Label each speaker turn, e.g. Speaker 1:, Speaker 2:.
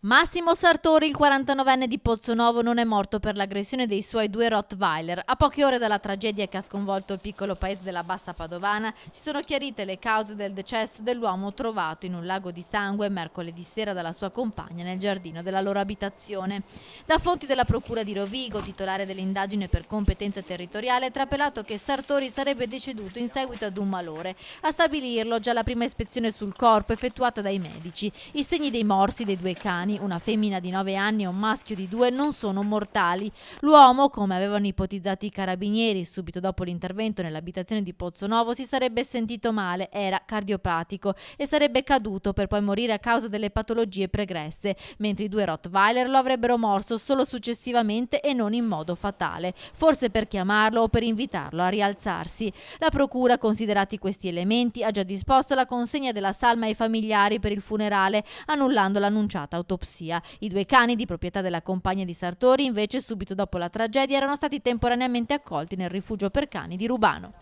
Speaker 1: Massimo Sartori, il 49enne di Pozzonovo, non è morto per l'aggressione dei suoi 2 Rottweiler. A poche ore dalla tragedia che ha sconvolto il piccolo paese della Bassa Padovana, si sono chiarite le cause del decesso dell'uomo trovato in un lago di sangue mercoledì sera dalla sua compagna nel giardino della loro abitazione. Da fonti della Procura di Rovigo, titolare dell'indagine per competenza territoriale, è trapelato che Sartori sarebbe deceduto in seguito ad un malore. A stabilirlo già la prima ispezione sul corpo effettuata dai medici. I segni dei morsi dei 2 cani, una femmina di 9 anni e un maschio di 2, non sono mortali. L'uomo, come avevano ipotizzato i carabinieri subito dopo l'intervento nell'abitazione di Pozzonovo, si sarebbe sentito male, era cardiopatico e sarebbe caduto per poi morire a causa delle patologie pregresse, mentre i 2 Rottweiler lo avrebbero morso solo successivamente e non in modo fatale, forse per chiamarlo o per invitarlo a rialzarsi. La procura, considerati questi elementi, ha già disposto la consegna della salma ai familiari per il funerale, annullando l'annunciata autopsia. I 2 cani di proprietà della compagna di Sartori, invece, subito dopo la tragedia erano stati temporaneamente accolti nel rifugio per cani di Rubano.